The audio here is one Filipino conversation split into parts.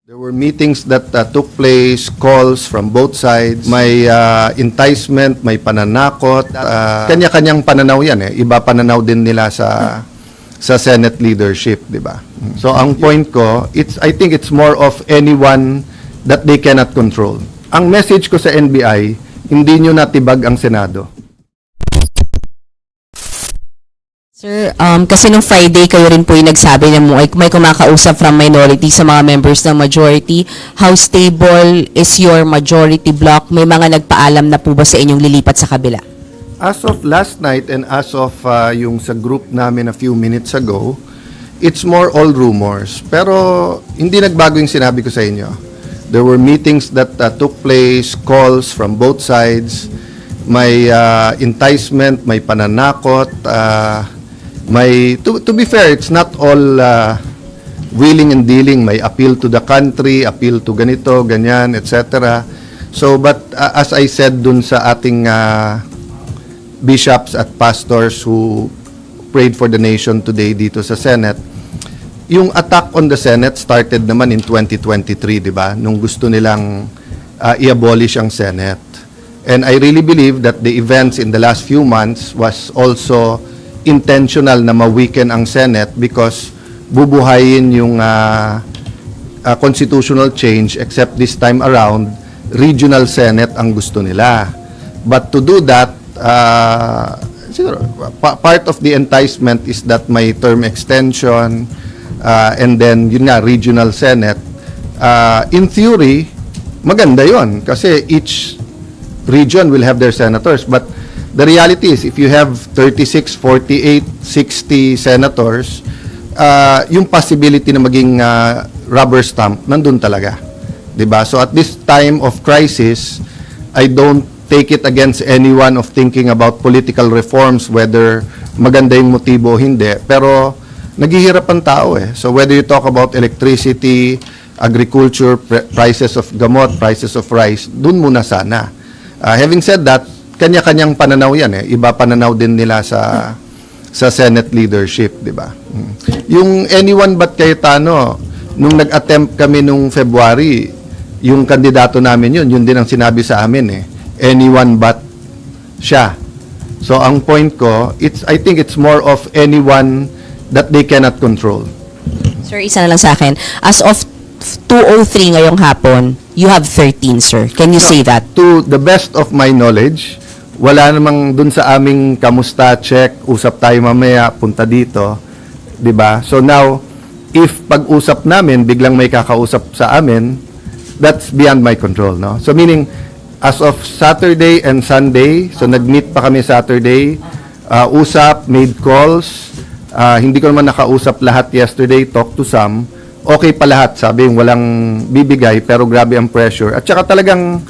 There were meetings that took place, calls from both sides. May enticement, may pananakot. Kanya-kanyang pananaw yan eh. Iba pananaw din nila sa Senate leadership, di ba? So ang point ko, I think it's more of anyone that they cannot control. Ang message ko sa NBI, hindi nyo natibag ang Senado. Sir, kasi nung Friday kayo rin po yung nagsabi na may kumakausap from minority sa mga members ng majority. How stable is your majority block? May mga nagpaalam na po ba sa inyong lilipat sa kabila? As of last night and as of yung sa group namin a few minutes ago, it's more all rumors. Pero hindi nagbago yung sinabi ko sa inyo. There were meetings that took place, calls from both sides. May enticement, may pananakot. To be fair, it's not all willing and dealing. May appeal to the country, appeal to ganito, ganyan, etc. So, but as I said dun sa ating bishops at pastors who prayed for the nation today dito sa Senate, yung attack on the Senate started naman in 2023, di ba? Nung gusto nilang i-abolish ang Senate. And I really believe that the events in the last few months was also intentional na ma-weaken ang Senate because bubuhayin yung constitutional change, except this time around, regional Senate ang gusto nila. But to do that, part of the enticement is that may term extension, and then yun nga, regional Senate. In theory, maganda yon kasi each region will have their senators, but the reality is, if you have 36, 48, 60 senators, yung possibility na maging rubber stamp, nandun talaga. Diba? So at this time of crisis, I don't take it against anyone of thinking about political reforms, whether maganda yung motibo o hindi. Pero naghihirap ang tao eh. So whether you talk about electricity, agriculture, prices of gamot, prices of rice, dun muna sana. Having said that, kanya-kanyang pananaw yan eh. Iba pananaw din nila sa Senate leadership, di ba? Yung anyone but Cayetano, nung nag-attempt kami nung February, yung kandidato namin yun din ang sinabi sa amin eh. Anyone but siya. So ang point ko, I think it's more of anyone that they cannot control. Sir, isa na lang sa akin. As of 2:03 ngayong hapon, you have 13, sir. Can you say that? To the best of my knowledge, wala namang dun sa aming kamusta check, usap tayo mamaya, punta dito, 'di ba? So now, if pag-usap namin biglang may kakausap sa amin, that's beyond my control, no? So meaning as of Saturday and Sunday, so nag-meet pa kami Saturday, usap, made calls, hindi ko naman nakausap lahat yesterday, talk to some. Okay pa lahat, sabi yung walang bibigay pero grabe ang pressure. At saka talagang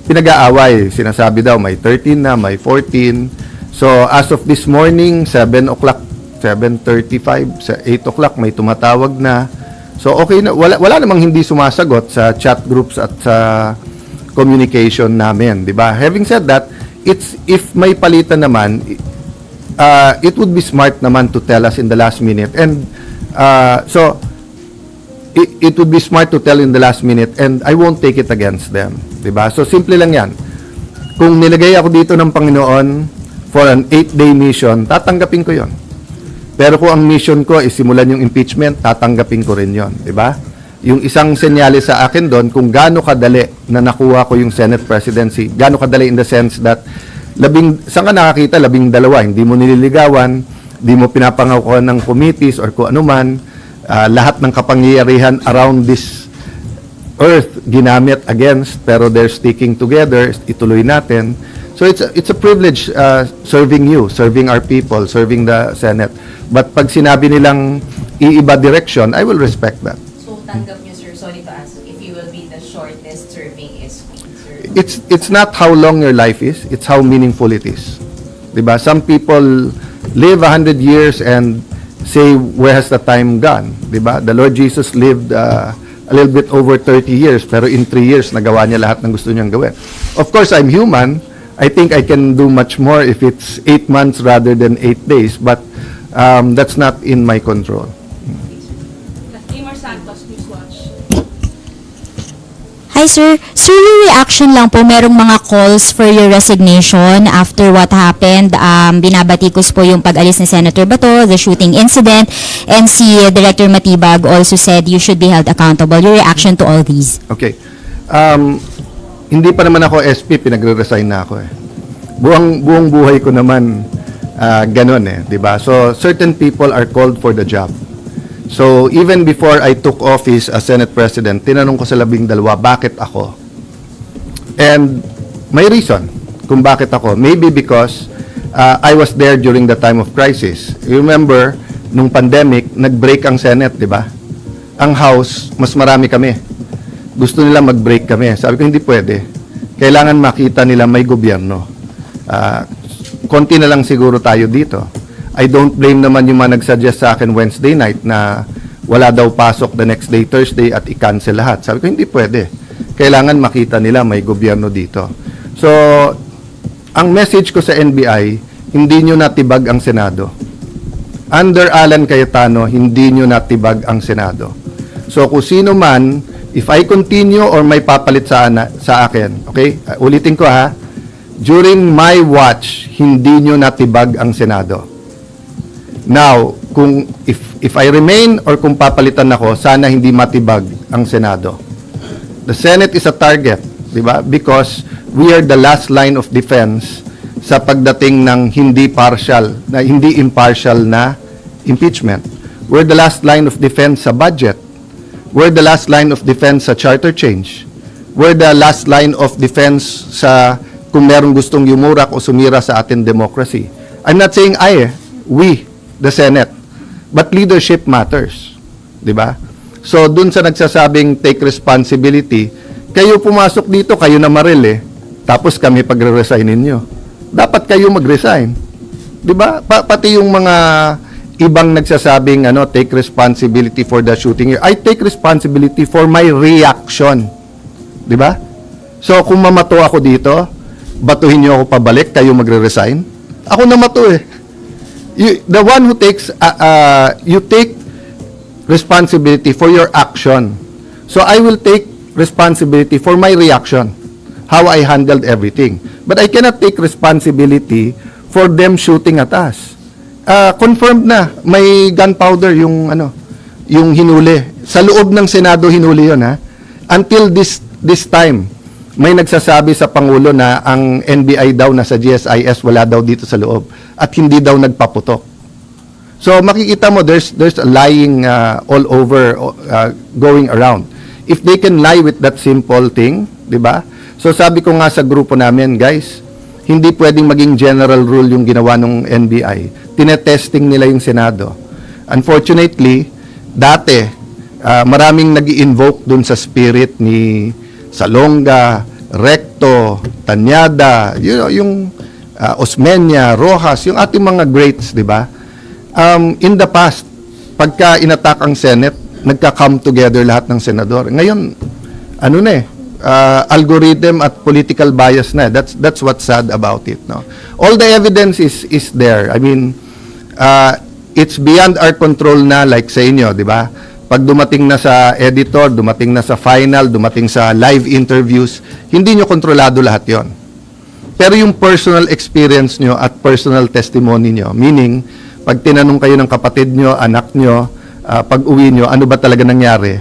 pinag-aaway. Sinasabi daw may 13 na, may 14. So as of this morning, 7 o'clock, 7:35, sa 8 o'clock may tumatawag na. So okay na, wala namang hindi sumasagot sa chat groups at sa communication namin, di ba? Having said that, if may palitan naman, it would be smart naman to tell us in the last minute. And so it would be smart to tell in the last minute, and I won't take it against them. Diba? So, simple lang yan. Kung nilagay ako dito ng Panginoon for an 8-day mission, tatanggapin ko yon. Pero kung ang mission ko is simulan yung impeachment, tatanggapin ko rin yon. Diba? Yung isang senyales sa akin doon, kung gaano kadali na nakuha ko yung Senate presidency, gaano kadali in the sense that, saan ka nakakita? 12, hindi mo nililigawan, hindi mo pinapangakuan ng committees or kung ano man, lahat ng kapangyarihan around this earth ginamit against, pero they're sticking together, ituloy natin. So it's a privilege serving you, serving our people, serving the Senate. But pag sinabi nilang iiba direction, I will respect that. So tanggap niyo, sir, sorry to ask, if you will be the shortest serving SP, sir? It's not how long your life is, it's how meaningful it is. Diba? Some people live 100 years and say, where has the time gone? Diba? The Lord Jesus lived a little bit over 30 years, pero in 3 years, nagawa niya lahat ng gusto niyang gawin. Of course, I'm human. I think I can do much more if it's 8 months rather than 8 days, but that's not in my control. Timor Santos, Newswatch. Ay sir, your reaction lang po, merong mga calls for your resignation after what happened. Binabatikos po yung pag-alis ni Senator Bato, the shooting incident, and si Director Matibag also said you should be held accountable. Your reaction to all these? Okay. Hindi pa naman ako SP, pinagre-resign na ako eh. Buong buhay ko naman ganun eh, 'di ba? So certain people are called for the job. So even before I took office as Senate President, tinanong ko sa 12, bakit ako? And may reason kung bakit ako. Maybe because I was there during the time of crisis. You remember, nung pandemic, nag-break ang Senate, 'di ba? Ang House, mas marami kami. Gusto nila mag-break kami. Sabi ko, hindi pwede. Kailangan makita nila may gobyerno. Konti na lang siguro tayo dito. I don't blame naman yung mga nagsuggest sa akin Wednesday night na wala daw pasok the next day, Thursday, at i-cancel lahat. Sabi ko, hindi pwede. Kailangan makita nila may gobyerno dito. So, ang message ko sa NBI, hindi nyo natibag ang Senado. Under Alan Cayetano, hindi nyo natibag ang Senado. So, kung sino man, if I continue or may papalit sa akin, okay? Ulitin ko ha, during my watch, hindi nyo natibag ang Senado. Now, kung if I remain or kung papalitan ako, sana hindi matibag ang Senado. The Senate is a target, di ba? Because we are the last line of defense sa pagdating ng hindi impartial na impeachment. We're the last line of defense sa budget. We're the last line of defense sa charter change. We're the last line of defense sa kung merong gustong yumurak o sumira sa ating democracy. I'm not saying we, the Senate. But leadership matters. Di ba? So, dun sa nagsasabing take responsibility, kayo pumasok dito, kayo na maril eh. Tapos kami pagre-resign ninyo. Dapat kayo mag-resign. Di ba? Pati yung mga ibang nagsasabing take responsibility for the shooting here. I take responsibility for my reaction. Di ba? So, kung mamato ako dito, batuhin niyo ako pabalik, kayo magre-resign. Ako namato eh. The one who takes, you take responsibility for your action. So I will take responsibility for my reaction, how I handled everything. But I cannot take responsibility for them shooting at us. Confirmed na, may gunpowder yung hinuli. Sa loob ng Senado hinuli yun ha. Until this time, may nagsasabi sa Pangulo na ang NBI daw nasa GSIS, wala daw dito sa loob at hindi daw nagpaputok. So makikita mo there's a lying all over going around. If they can lie with that simple thing, 'di ba? So sabi ko nga sa grupo namin, guys, hindi pwedeng maging general rule yung ginawa ng NBI. Tinetesting nila yung Senado. Unfortunately, dati maraming nag-i-invoke dun sa spirit ni Salonga, Recto, Tanyada, yung Osmeña, Rojas, yung ating mga greats, di ba? In the past, pagka inattack ang Senate, nagka-come together lahat ng senador. Ngayon, algorithm at political bias na. That's what's sad about it, no? All the evidence is there. I mean, it's beyond our control na, like sa inyo, di ba? Pag dumating na sa editor, dumating na sa final, dumating sa live interviews, hindi nyo kontrolado lahat yon. Pero yung personal experience nyo at personal testimony nyo, meaning, pag tinanong kayo ng kapatid nyo, anak nyo, pag uwi nyo, ano ba talaga nangyari?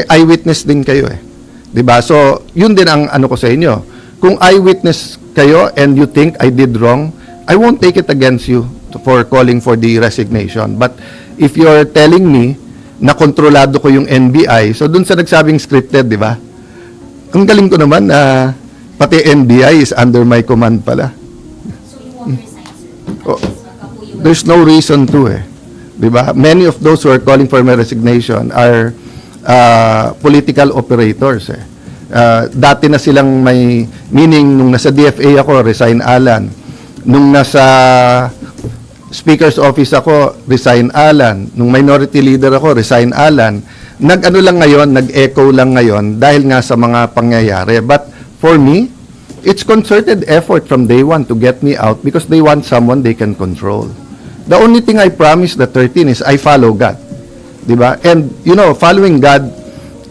Eyewitness din kayo eh. Diba? So, yun din ang ko sa inyo. Kung eyewitness kayo and you think I did wrong, I won't take it against you for calling for the resignation. But if you're telling me na kontrolado ko yung NBI, so dun sa nagsabing scripted, di ba? Ang galing ko naman na pati NBI is under my command pala. So you won't resign, sir? There's no reason to eh. Di ba? Many of those who are calling for my resignation are political operators eh. Dati na silang may, meaning nung nasa DFA ako, resign Alan. Nung nasa Speaker's Office ako, resign Alan. Nung minority leader ako, resign Alan. Nag-ano lang ngayon, nag-echo lang ngayon dahil nga sa mga pangyayari. But for me, it's concerted effort from day one to get me out because they want someone they can control. The only thing I promise the 13 is I follow God. Diba? And, following God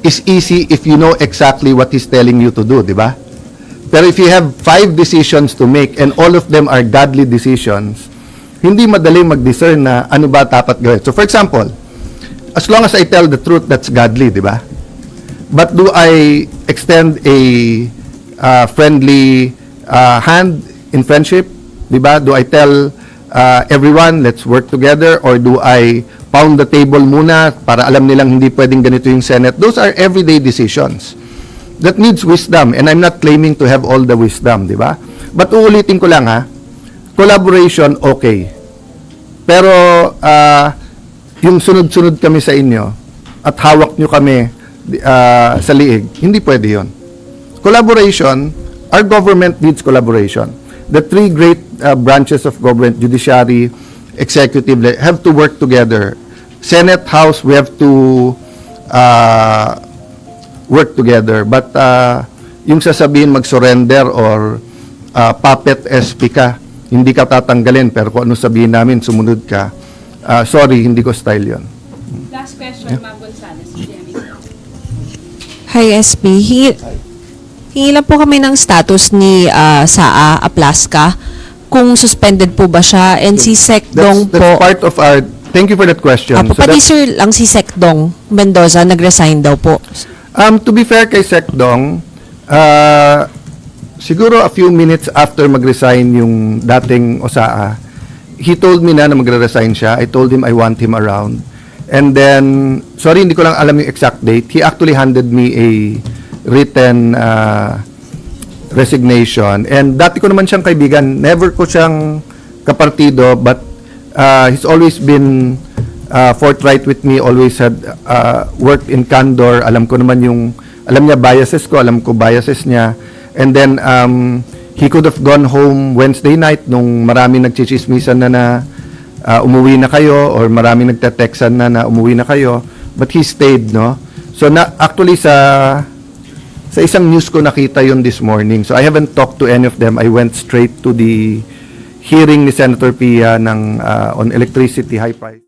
is easy if you know exactly what he's telling you to do, di ba? Pero if you have 5 decisions to make and all of them are godly decisions, hindi madali mag-discern na ano ba dapat gawin. So for example, as long as I tell the truth, that's godly, di ba? But do I extend a friendly hand in friendship? Di ba? Do I tell everyone, let's work together? Or do I pound the table muna para alam nilang hindi pwedeng ganito yung Senate? Those are everyday decisions that needs wisdom, and I'm not claiming to have all the wisdom, di ba? But uulitin ko lang ha, collaboration, okay. Pero yung sunod-sunod kami sa inyo at hawak nyo kami sa liig, hindi pwede yun. Collaboration, our government needs collaboration. The 3 great branches of government, judiciary, executive, have to work together. Senate, House, we have to work together. But yung sasabihin mag-surrender or puppet SP ka, hindi ka tatanggalin, pero kung ano sabihin namin, sumunod ka. Sorry, hindi ko style yon. Last question, Ma'am Gonzales, GMA. Hi, SP. Hingi lang po kami ng status ni Saa Aplaska, kung suspended po ba siya, and si Sec Dong That's po. part of our, thank you for that question. Apo, So pati that's- sir lang si Sec Dong Mendoza, nag-resign daw po. To be fair kay Sec Dong, siguro a few minutes after mag-resign yung dating Osaa, he told me na magre-resign siya. I told him I want him around. And then, sorry, hindi ko lang alam yung exact date. He actually handed me a written resignation. And dati ko naman siyang kaibigan. Never ko siyang kapartido, but he's always been forthright with me, always had worked in candor. Alam ko naman alam niya biases ko, alam ko biases niya. And then, he could have gone home Wednesday night nung maraming nagchichismisan na umuwi na kayo, or maraming nagte-textan na umuwi na kayo. But he stayed, no? So, actually sa isang news ko nakita yun this morning. So, I haven't talked to any of them. I went straight to the hearing ni Senator Pia on electricity high price.